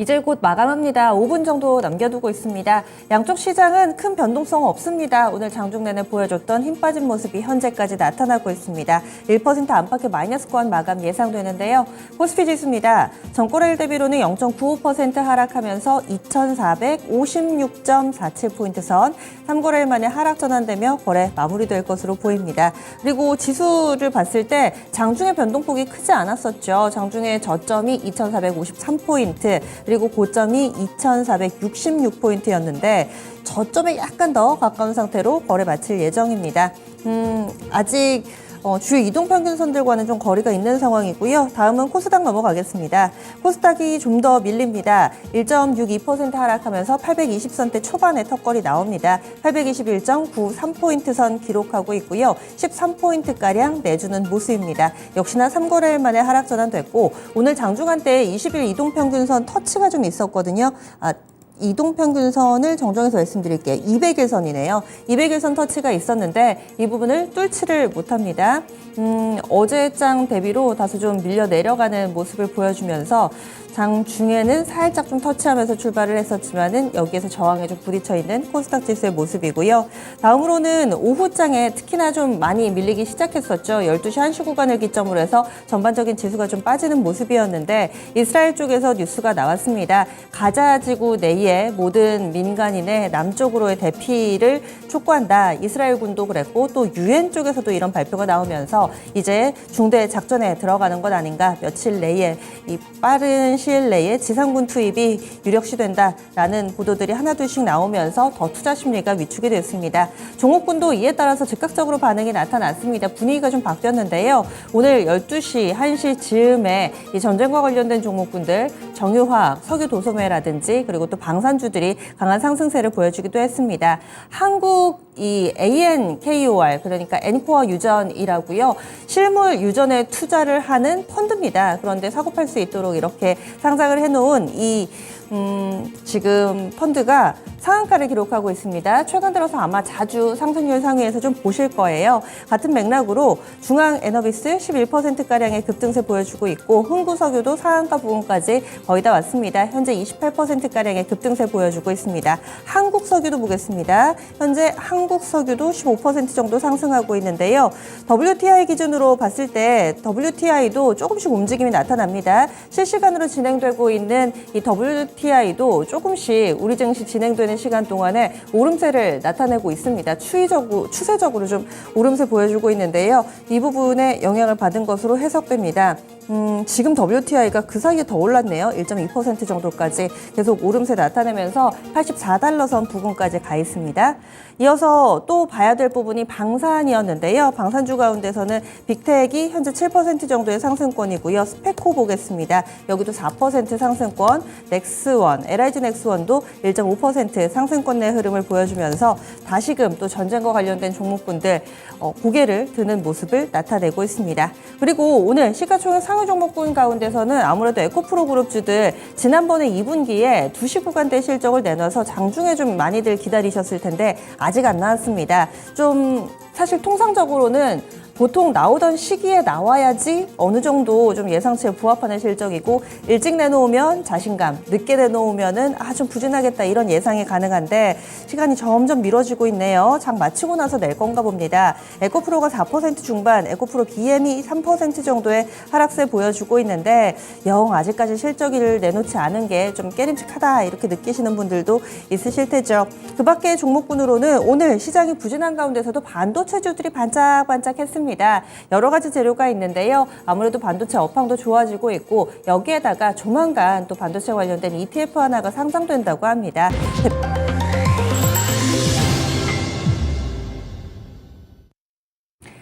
이제 곧 마감합니다. 5분 정도 남겨두고 있습니다. 양쪽 시장은 큰 변동성 없습니다. 오늘 장중 내내 보여줬던 힘 빠진 모습이 현재까지 나타나고 있습니다. 1% 안팎의 마이너스권 마감 예상되는데요. 코스피 지수입니다. 전고래일 대비로는 0.95% 하락하면서 2456.47포인트 선, 3거래일 만에 하락 전환되며 거래 마무리될 것으로 보입니다. 그리고 지수를 봤을 때 장중의 변동폭이 크지 않았었죠. 장중의 저점이 2453포인트, 그리고 고점이 2466포인트였는데 저점에 약간 더 가까운 상태로 거래 마칠 예정입니다. 아직 주요 이동평균선들과는 좀 거리가 있는 상황이고요. 다음은 코스닥 넘어가겠습니다. 코스닥이 좀 더 밀립니다. 1.62% 하락하면서 820선대 초반에 턱걸이 나옵니다. 821.93포인트 선 기록하고 있고요. 13포인트가량 내주는 모습입니다. 역시나 3거래일 만에 하락 전환됐고 오늘 장중한때 20일 이동평균선 터치가 좀 있었거든요. 이동평균선을 정정해서 말씀드릴게요. 200일선이네요. 200일선 터치가 있었는데 이 부분을 뚫지를 못합니다. 어제장 대비로 다소 좀 밀려 내려가는 모습을 보여주면서 장중에는 살짝 좀 터치하면서 출발을 했었지만은 여기에서 저항에 좀 부딪혀 있는 코스닥 지수의 모습이고요. 다음으로는 오후장에 특히나 좀 많이 밀리기 시작했었죠. 12시 1시 구간을 기점으로 해서 전반적인 지수가 좀 빠지는 모습이었는데 이스라엘 쪽에서 뉴스가 나왔습니다. 가자 지구 내에 모든 민간인의 남쪽으로의 대피를 촉구한다. 이스라엘 군도 그랬고 또 유엔 쪽에서도 이런 발표가 나오면서 이제 중대 작전에 들어가는 것 아닌가. 며칠 내에 이 빠른 시일 내에 지상군 투입이 유력시된다라는 보도들이 하나둘씩 나오면서 더 투자 심리가 위축이 됐습니다. 종목군도 이에 따라서 즉각적으로 반응이 나타났습니다. 분위기가 좀 바뀌었는데요. 오늘 12시, 1시 즈음에 이 전쟁과 관련된 종목군들 정유화학, 석유도소매라든지 그리고 또 방산주들이 강한 상승세를 보여주기도 했습니다. 한국 이 ANKOR 그러니까 엔코어 유전이라고요. 실물 유전에 투자를 하는 펀드입니다. 그런데 사고팔 수 있도록 이렇게 상장을 해놓은 이 지금 펀드가 상한가를 기록하고 있습니다. 최근 들어서 아마 자주 상승률 상위에서 좀 보실 거예요. 같은 맥락으로 중앙에너비스 11%가량의 급등세 보여주고 있고 흥구석유도 상한가 부분까지 거의 다 왔습니다. 현재 28%가량의 급등세 보여주고 있습니다. 한국석유도 보겠습니다. 현재 한국석유도 15% 정도 상승하고 있는데요. WTI 기준으로 봤을 때 WTI도 조금씩 움직임이 나타납니다. 실시간으로 진행되고 있는 이 WTI도 조금씩 우리 증시 진행되는 시간 동안에 오름세를 나타내고 있습니다. 추세적으로 좀 오름세 보여주고 있는데요. 이 부분에 영향을 받은 것으로 해석됩니다. 지금 WTI가 그 사이에 더 올랐네요. 1.2% 정도까지 계속 오름세 나타내면서 84달러 선 부근까지 가 있습니다. 이어서 또 봐야 될 부분이 방산이었는데요. 방산주 가운데서는 빅텍이 현재 7% 정도의 상승권이고요. 스페코 보겠습니다. 여기도 4% 상승권, 넥스원, LIG 넥스원도 1.5% 상승권 내 흐름을 보여주면서 다시금 또 전쟁과 관련된 종목군들 고개를 드는 모습을 나타내고 있습니다. 그리고 오늘 시가총액 상위 종목군 가운데서는 아무래도 에코프로 그룹주들 지난번에 2분기에 2시 구간대 실적을 내놔서 장중에 좀 많이들 기다리셨을 텐데 아직 안 나왔습니다. 좀 사실 통상적으로는 보통 나오던 시기에 나와야지 어느 정도 좀 예상치에 부합하는 실적이고 일찍 내놓으면 자신감, 늦게 내놓으면은 좀 부진하겠다 이런 예상이 가능한데 시간이 점점 미뤄지고 있네요. 장 마치고 나서 낼 건가 봅니다. 에코프로가 4% 중반, 에코프로 BM이 3% 정도의 하락세 보여주고 있는데 영 아직까지 실적을 내놓지 않은 게 좀 깨림칙하다 이렇게 느끼시는 분들도 있으실 테죠. 그 밖에 종목군으로는 오늘 시장이 부진한 가운데서도 반도체주들이 반짝반짝했습니다. 여러 가지 재료가 있는데요. 아무래도 반도체 업황도 좋아지고 있고 여기에다가 조만간 또 반도체 관련된 ETF 하나가 상장된다고 합니다.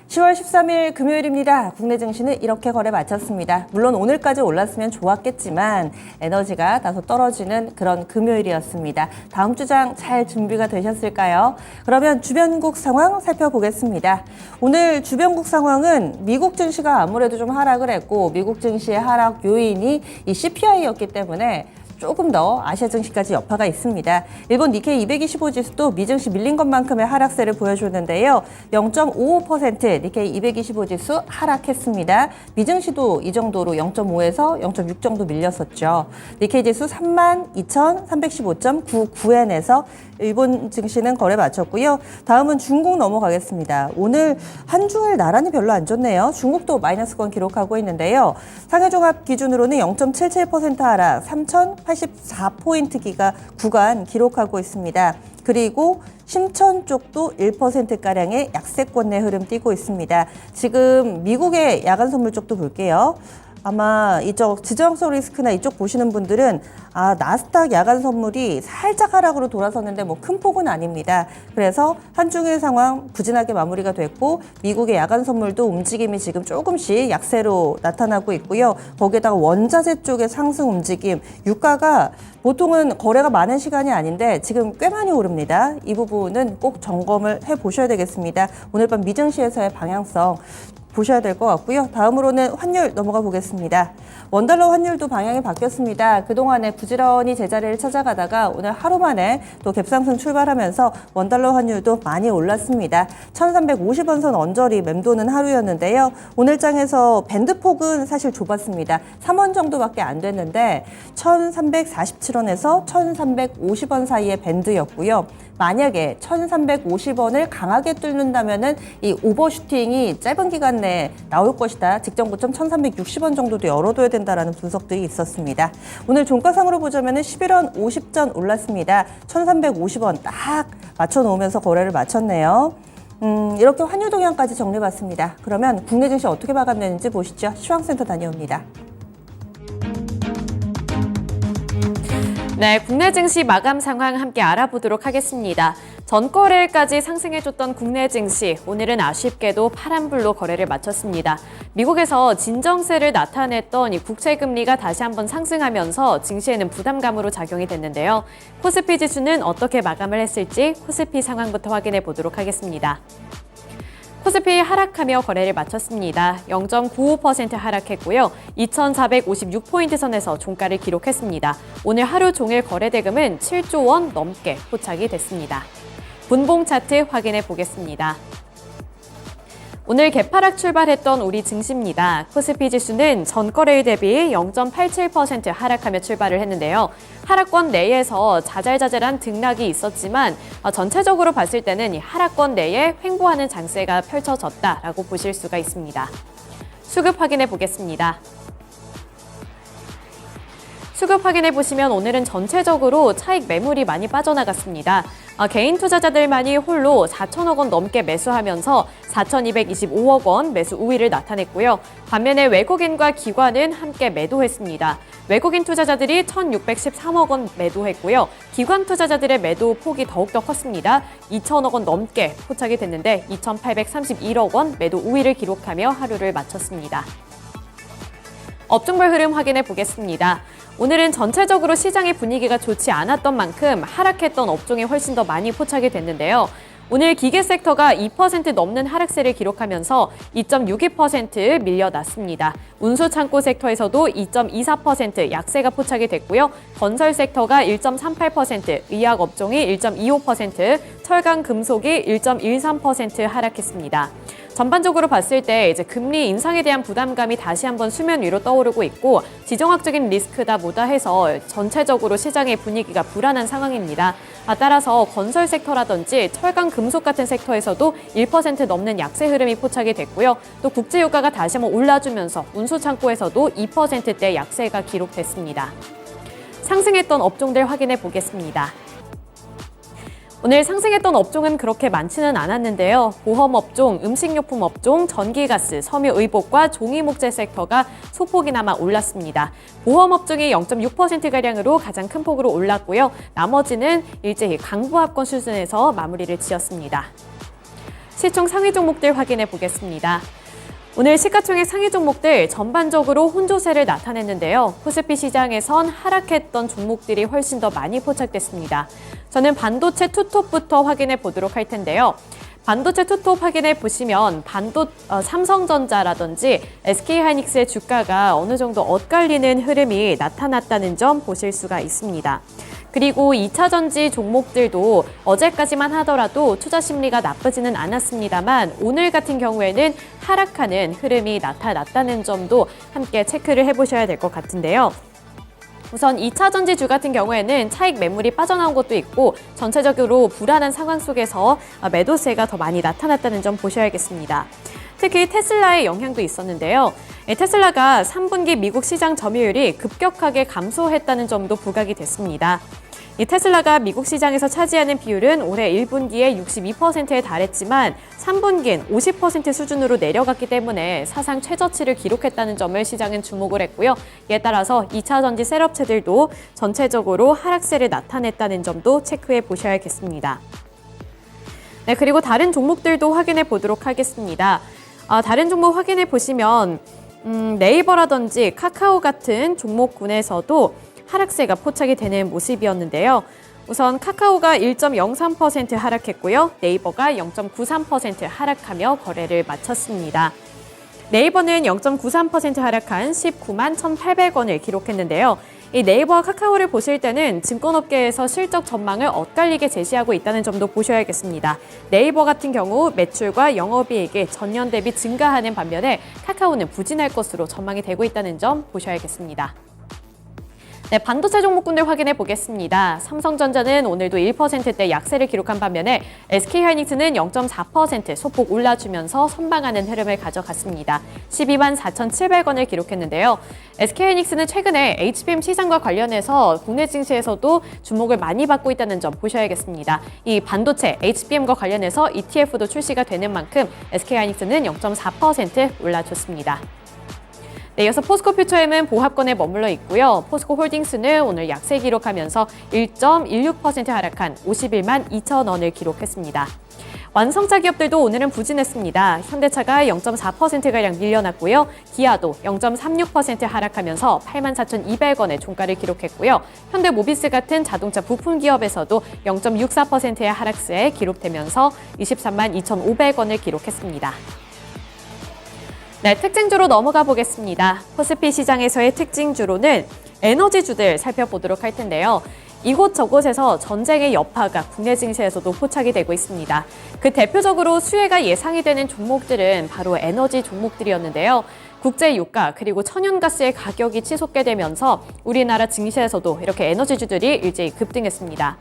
10월 13일 금요일입니다. 국내 증시는 이렇게 거래 마쳤습니다. 물론 오늘까지 올랐으면 좋았겠지만 에너지가 다소 떨어지는 그런 금요일이었습니다. 다음 주장 잘 준비가 되셨을까요? 그러면 주변국 상황 살펴보겠습니다. 오늘 주변국 상황은 미국 증시가 아무래도 좀 하락을 했고 미국 증시의 하락 요인이 이 CPI였기 때문에 조금 더 아시아 증시까지 여파가 있습니다. 일본 니케이 225 지수도 미증시 밀린 것만큼의 하락세를 보여줬는데요. 0.55% 니케이 225 지수 하락했습니다. 미증시도 이 정도로 0.5에서 0.6 정도 밀렸었죠. 니케이 지수 32,315.99엔에서 일본 증시는 거래 마쳤고요. 다음은 중국 넘어가겠습니다. 오늘 한중일 나란히 별로 안 좋네요. 중국도 마이너스권 기록하고 있는데요. 상해종합 기준으로는 0.77% 하락, 3,084포인트 구간 기록하고 있습니다. 그리고 심천 쪽도 1%가량의 약세권 내 흐름 띄고 있습니다. 지금 미국의 야간 선물 쪽도 볼게요. 아마 이쪽 지정성 리스크나 이쪽 보시는 분들은 나스닥 야간 선물이 살짝 하락으로 돌아섰는데 뭐 큰 폭은 아닙니다. 그래서 한중일 상황 부진하게 마무리가 됐고 미국의 야간 선물도 움직임이 지금 조금씩 약세로 나타나고 있고요. 거기에다가 원자재 쪽의 상승 움직임, 유가가 보통은 거래가 많은 시간이 아닌데 지금 꽤 많이 오릅니다. 이 부분은 꼭 점검을 해보셔야 되겠습니다. 오늘 밤 미증시에서의 방향성 보셔야 될 것 같고요. 다음으로는 환율 넘어가 보겠습니다. 원달러 환율도 방향이 바뀌었습니다. 그동안에 부지런히 제자리를 찾아가다가 오늘 하루 만에 또 갭상승 출발하면서 원달러 환율도 많이 올랐습니다. 1350원 선 언저리 맴도는 하루였는데요. 오늘 장에서 밴드폭은 사실 좁았습니다. 3원 정도밖에 안 됐는데 1347원에서 1350원 사이의 밴드였고요. 만약에 1350원을 강하게 뚫는다면은 이 오버슈팅이 짧은 기간 내에 나올 것이다. 직전 고점 1360원 정도도 열어둬야 된다라는 분석들이 있었습니다. 오늘 종가상으로 보자면은 11원 50전 올랐습니다. 1350원 딱 맞춰 놓으면서 거래를 마쳤네요. 이렇게 환율 동향까지 정리해봤습니다. 그러면 국내 증시 어떻게 마감되는지 보시죠. 시황센터 다녀옵니다. 네, 국내 증시 마감 상황 함께 알아보도록 하겠습니다. 전거래일까지 상승해줬던 국내 증시, 오늘은 아쉽게도 파란불로 거래를 마쳤습니다. 미국에서 진정세를 나타냈던 이 국채금리가 다시 한번 상승하면서 증시에는 부담감으로 작용이 됐는데요. 코스피 지수는 어떻게 마감을 했을지 코스피 상황부터 확인해 보도록 하겠습니다. 코스피 하락하며 거래를 마쳤습니다. 0.95% 하락했고요. 2,456포인트 선에서 종가를 기록했습니다. 오늘 하루 종일 거래 대금은 7조 원 넘게 포착이 됐습니다. 분봉 차트 확인해 보겠습니다. 오늘 개파락 출발했던 우리 증시입니다. 코스피 지수는 전거래일 대비 0.87% 하락하며 출발을 했는데요. 하락권 내에서 자잘자잘한 등락이 있었지만 전체적으로 봤을 때는 이 하락권 내에 횡보하는 장세가 펼쳐졌다라고 보실 수가 있습니다. 수급 확인해 보겠습니다. 수급 확인해 보시면 오늘은 전체적으로 차익 매물이 많이 빠져나갔습니다. 개인 투자자들만이 홀로 4천억 원 넘게 매수하면서 4,225억 원 매수 우위를 나타냈고요. 반면에 외국인과 기관은 함께 매도했습니다. 외국인 투자자들이 1,613억 원 매도했고요. 기관 투자자들의 매도 폭이 더욱더 컸습니다. 2천억 원 넘게 포착이 됐는데 2,831억 원 매도 우위를 기록하며 하루를 마쳤습니다. 업종별 흐름 확인해 보겠습니다. 오늘은 전체적으로 시장의 분위기가 좋지 않았던 만큼 하락했던 업종이 훨씬 더 많이 포착이 됐는데요. 오늘 기계 섹터가 2% 넘는 하락세를 기록하면서 2.62% 밀려났습니다. 운수 창고 섹터에서도 2.24% 약세가 포착이 됐고요. 건설 섹터가 1.38%, 의약 업종이 1.25%, 철강 금속이 1.13% 하락했습니다. 전반적으로 봤을 때 이제 금리 인상에 대한 부담감이 다시 한번 수면 위로 떠오르고 있고 지정학적인 리스크다 뭐다 해서 전체적으로 시장의 분위기가 불안한 상황입니다. 따라서 건설 섹터라든지 철강 금속 같은 섹터에서도 1% 넘는 약세 흐름이 포착이 됐고요. 또 국제유가가 다시 한번 올라주면서 운수창고에서도 2%대 약세가 기록됐습니다. 상승했던 업종들 확인해 보겠습니다. 오늘 상승했던 업종은 그렇게 많지는 않았는데요. 보험업종, 음식료품업종, 전기가스, 섬유의복과 종이목재 섹터가 소폭이나마 올랐습니다. 보험업종이 0.6%가량으로 가장 큰 폭으로 올랐고요. 나머지는 일제히 강보합권 수준에서 마무리를 지었습니다. 시총 상위 종목들 확인해 보겠습니다. 오늘 시가총액 상위 종목들 전반적으로 혼조세를 나타냈는데요. 코스피 시장에선 하락했던 종목들이 훨씬 더 많이 포착됐습니다. 저는 반도체 투톱부터 확인해 보도록 할 텐데요. 반도체 투톱 확인해 보시면 삼성전자라든지 SK하이닉스의 주가가 어느 정도 엇갈리는 흐름이 나타났다는 점 보실 수가 있습니다. 그리고 2차 전지 종목들도 어제까지만 하더라도 투자 심리가 나쁘지는 않았습니다만 오늘 같은 경우에는 하락하는 흐름이 나타났다는 점도 함께 체크를 해보셔야 될 것 같은데요. 우선 2차 전지주 같은 경우에는 차익 매물이 빠져나온 것도 있고 전체적으로 불안한 상황 속에서 매도세가 더 많이 나타났다는 점 보셔야겠습니다. 특히 테슬라의 영향도 있었는데요. 테슬라가 3분기 미국 시장 점유율이 급격하게 감소했다는 점도 부각이 됐습니다. 이 테슬라가 미국 시장에서 차지하는 비율은 올해 1분기에 62%에 달했지만 3분기엔 50% 수준으로 내려갔기 때문에 사상 최저치를 기록했다는 점을 시장은 주목을 했고요. 이에 따라서 2차 전지 셀업체들도 전체적으로 하락세를 나타냈다는 점도 체크해 보셔야겠습니다. 네, 그리고 다른 종목들도 확인해 보도록 하겠습니다. 다른 종목 확인해 보시면 네이버라든지 카카오 같은 종목군에서도 하락세가 포착이 되는 모습이었는데요. 우선 카카오가 1.03% 하락했고요. 네이버가 0.93% 하락하며 거래를 마쳤습니다. 네이버는 0.93% 하락한 19만 1,800원을 기록했는데요. 이 네이버와 카카오를 보실 때는 증권업계에서 실적 전망을 엇갈리게 제시하고 있다는 점도 보셔야겠습니다. 네이버 같은 경우 매출과 영업이익이 전년 대비 증가하는 반면에 카카오는 부진할 것으로 전망이 되고 있다는 점 보셔야겠습니다. 네, 반도체 종목군들 확인해 보겠습니다. 삼성전자는 오늘도 1%대 약세를 기록한 반면에 SK하이닉스는 0.4% 소폭 올라주면서 선방하는 흐름을 가져갔습니다. 12만 4,700원을 기록했는데요. SK하이닉스는 최근에 HBM 시장과 관련해서 국내 증시에서도 주목을 많이 받고 있다는 점 보셔야겠습니다. 이 반도체 HBM과 관련해서 ETF도 출시가 되는 만큼 SK하이닉스는 0.4% 올라줬습니다. 네, 이어서 포스코 퓨처엠은 보합권에 머물러 있고요. 포스코 홀딩스는 오늘 약세 기록하면서 1.16% 하락한 51만 2천 원을 기록했습니다. 완성차 기업들도 오늘은 부진했습니다. 현대차가 0.4%가량 밀려났고요. 기아도 0.36% 하락하면서 84,200원의 종가를 기록했고요. 현대모비스 같은 자동차 부품 기업에서도 0.64%의 하락세에 기록되면서 23만 2,500원을 기록했습니다. 네, 특징주로 넘어가 보겠습니다. 코스피 시장에서의 특징주로는 에너지주들 살펴보도록 할 텐데요. 이곳저곳에서 전쟁의 여파가 국내 증시에서도 포착이 되고 있습니다. 그 대표적으로 수혜가 예상이 되는 종목들은 바로 에너지 종목들이었는데요. 국제 유가 그리고 천연가스의 가격이 치솟게 되면서 우리나라 증시에서도 이렇게 에너지주들이 일제히 급등했습니다.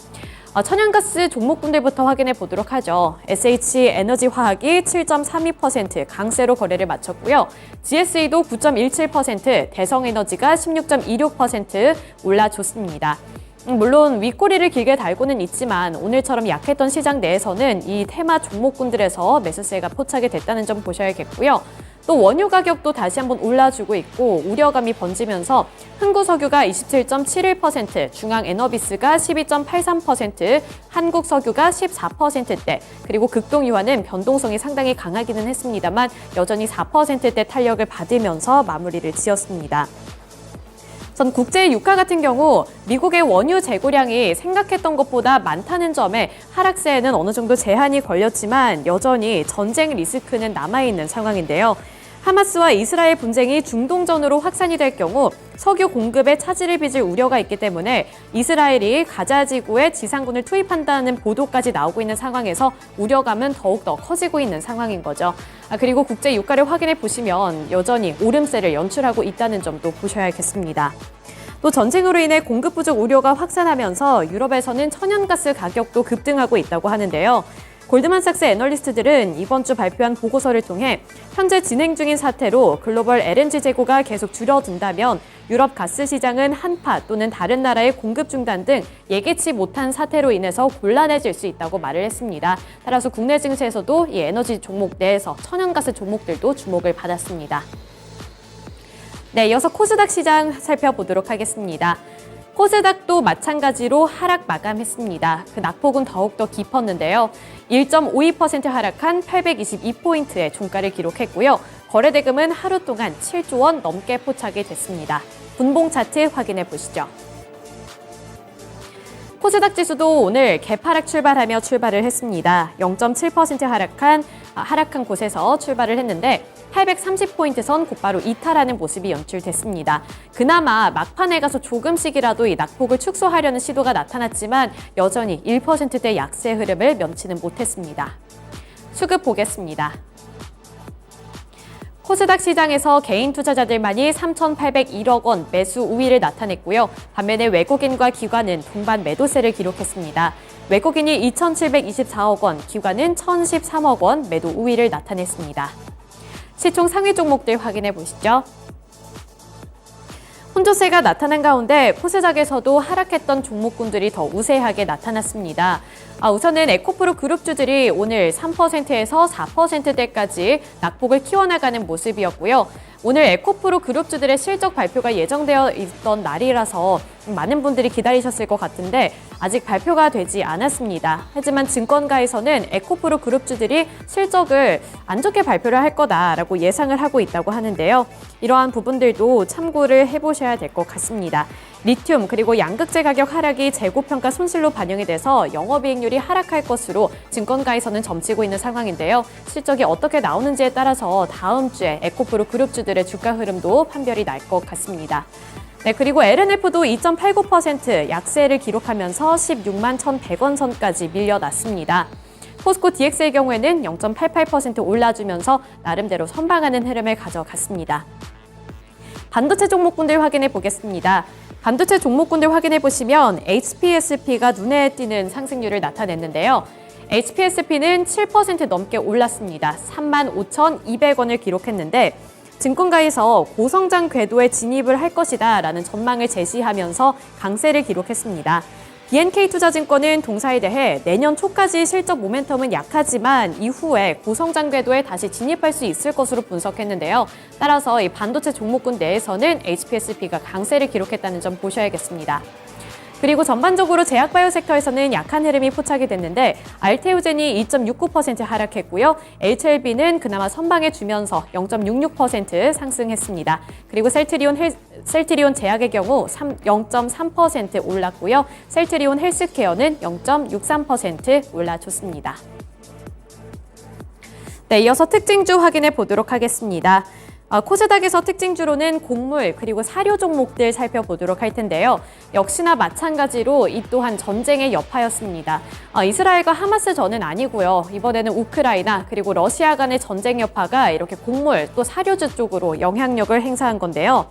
천연가스 종목군들부터 확인해 보도록 하죠. SH에너지화학이 7.32% 강세로 거래를 마쳤고요. GSE도 9.17%, 대성에너지가 16.26% 올라줬습니다. 물론 윗꼬리를 길게 달고는 있지만 오늘처럼 약했던 시장 내에서는 이 테마 종목군들에서 매수세가 포착이 됐다는 점 보셔야겠고요. 또 원유 가격도 다시 한번 올라주고 있고 우려감이 번지면서 흥구석유가 27.71%, 중앙에너비스가 12.83%, 한국석유가 14%대, 그리고 극동유화는 변동성이 상당히 강하기는 했습니다만 여전히 4%대 탄력을 받으면서 마무리를 지었습니다. 전 국제 유가 같은 경우 미국의 원유 재고량이 생각했던 것보다 많다는 점에 하락세에는 어느 정도 제한이 걸렸지만 여전히 전쟁 리스크는 남아있는 상황인데요. 하마스와 이스라엘 분쟁이 중동전으로 확산이 될 경우 석유 공급에 차질을 빚을 우려가 있기 때문에 이스라엘이 가자 지구에 지상군을 투입한다는 보도까지 나오고 있는 상황에서 우려감은 더욱더 커지고 있는 상황인 거죠. 그리고 국제 유가를 확인해 보시면 여전히 오름세를 연출하고 있다는 점도 보셔야겠습니다. 또 전쟁으로 인해 공급 부족 우려가 확산하면서 유럽에서는 천연가스 가격도 급등하고 있다고 하는데요. 골드만삭스 애널리스트들은 이번 주 발표한 보고서를 통해 현재 진행 중인 사태로 글로벌 LNG 재고가 계속 줄어든다면 유럽 가스 시장은 한파 또는 다른 나라의 공급 중단 등 예기치 못한 사태로 인해서 곤란해질 수 있다고 말을 했습니다. 따라서 국내 증시에서도 이 에너지 종목 내에서 천연가스 종목들도 주목을 받았습니다. 네, 이어서 코스닥 시장 살펴보도록 하겠습니다. 코스닥도 마찬가지로 하락 마감했습니다. 그 낙폭은 더욱더 깊었는데요. 1.52% 하락한 822포인트의 종가를 기록했고요. 거래대금은 하루 동안 7조 원 넘게 포착이 됐습니다. 분봉 차트 확인해 보시죠. 코스닥 지수도 오늘 개파락 출발하며 출발을 했습니다. 0.7% 하락한 곳에서 출발을 했는데 830포인트 선 곧바로 이탈하는 모습이 연출됐습니다. 그나마 막판에 가서 조금씩이라도 이 낙폭을 축소하려는 시도가 나타났지만 여전히 1%대 약세 흐름을 면치는 못했습니다. 수급 보겠습니다. 코스닥 시장에서 개인 투자자들만이 3,801억 원 매수 우위를 나타냈고요. 반면에 외국인과 기관은 동반 매도세를 기록했습니다. 외국인이 2,724억 원, 기관은 1,013억 원 매도 우위를 나타냈습니다. 시총 상위 종목들 확인해 보시죠. 혼조세가 나타난 가운데 코스닥에서도 하락했던 종목군들이 더 우세하게 나타났습니다. 우선은 에코프로 그룹주들이 오늘 3%에서 4%대까지 낙폭을 키워나가는 모습이었고요. 오늘 에코프로 그룹주들의 실적 발표가 예정되어 있던 날이라서 많은 분들이 기다리셨을 것 같은데 아직 발표가 되지 않았습니다. 하지만 증권가에서는 에코프로 그룹주들이 실적을 안 좋게 발표를 할 거다라고 예상을 하고 있다고 하는데요. 이러한 부분들도 참고를 해보셔야 될 것 같습니다. 리튬 그리고 양극재 가격 하락이 재고평가 손실로 반영이 돼서 영업이익률이 하락할 것으로 증권가에서는 점치고 있는 상황인데요. 실적이 어떻게 나오는지에 따라서 다음 주에 에코프로 그룹주들의 주가 흐름도 판별이 날 것 같습니다. 네, 그리고 LNF도 2.89% 약세를 기록하면서 16만 1,100원 선까지 밀려났습니다. 포스코 DX의 경우에는 0.88% 올라주면서 나름대로 선방하는 흐름을 가져갔습니다. 반도체 종목군들 확인해 보겠습니다. 반도체 종목군들 확인해 보시면 HPSP가 눈에 띄는 상승률을 나타냈는데요. HPSP는 7% 넘게 올랐습니다. 35,200원을 기록했는데 증권가에서 고성장 궤도에 진입을 할 것이다 라는 전망을 제시하면서 강세를 기록했습니다. BNK투자증권은 동사에 대해 내년 초까지 실적 모멘텀은 약하지만 이후에 고성장 궤도에 다시 진입할 수 있을 것으로 분석했는데요. 따라서 이 반도체 종목군 내에서는 HPSP가 강세를 기록했다는 점 보셔야겠습니다. 그리고 전반적으로 제약바이오 섹터에서는 약한 흐름이 포착이 됐는데 알테오젠이 2.69% 하락했고요. HLB는 그나마 선방해 주면서 0.66% 상승했습니다. 그리고 셀트리온 제약의 경우 0.3% 올랐고요. 셀트리온 헬스케어는 0.63% 올라줬습니다. 네, 이어서 특징주 확인해 보도록 하겠습니다. 코스닥에서 특징주로는 곡물 그리고 사료 종목들 살펴보도록 할 텐데요. 역시나 마찬가지로 이 또한 전쟁의 여파였습니다. 이스라엘과 하마스 전은 아니고요. 이번에는 우크라이나 그리고 러시아 간의 전쟁 여파가 이렇게 곡물 또 사료주 쪽으로 영향력을 행사한 건데요.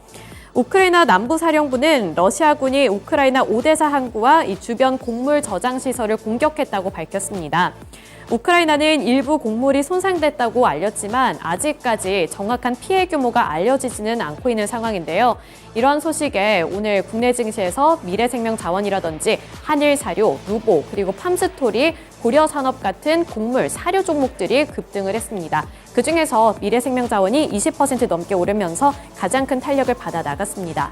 우크라이나 남부사령부는 러시아군이 우크라이나 오데사 항구와 이 주변 곡물 저장 시설을 공격했다고 밝혔습니다. 우크라이나는 일부 곡물이 손상됐다고 알렸지만 아직까지 정확한 피해 규모가 알려지지는 않고 있는 상황인데요. 이러한 소식에 오늘 국내 증시에서 미래생명자원이라든지 한일사료, 루보, 그리고 팜스토리, 고려산업 같은 곡물, 사료 종목들이 급등을 했습니다. 그중에서 미래생명자원이 20% 넘게 오르면서 가장 큰 탄력을 받아 나갔습니다.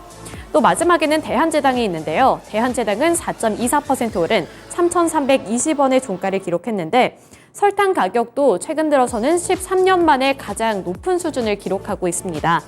또 마지막에는 대한제당이 있는데요. 대한제당은 4.24% 오른 3,320원의 종가를 기록했는데 설탕 가격도 최근 들어서는 13년 만에 가장 높은 수준을 기록하고 있습니다.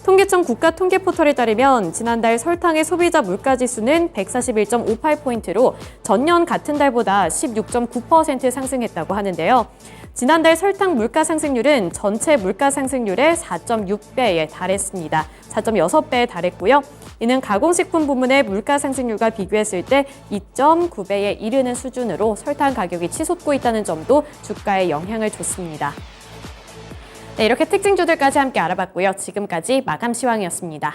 통계청 국가통계포털에 따르면 지난달 설탕의 소비자 물가지수는 141.58포인트로 전년 같은 달보다 16.9% 상승했다고 하는데요. 지난달 설탕 물가 상승률은 전체 물가 상승률의 4.6배에 달했습니다. 4.6배에 달했고요. 이는 가공식품 부문의 물가 상승률과 비교했을 때 2.9배에 이르는 수준으로 설탕 가격이 치솟고 있다는 점도 주가에 영향을 줬습니다. 네, 이렇게 특징주들까지 함께 알아봤고요. 지금까지 마감 시황이었습니다.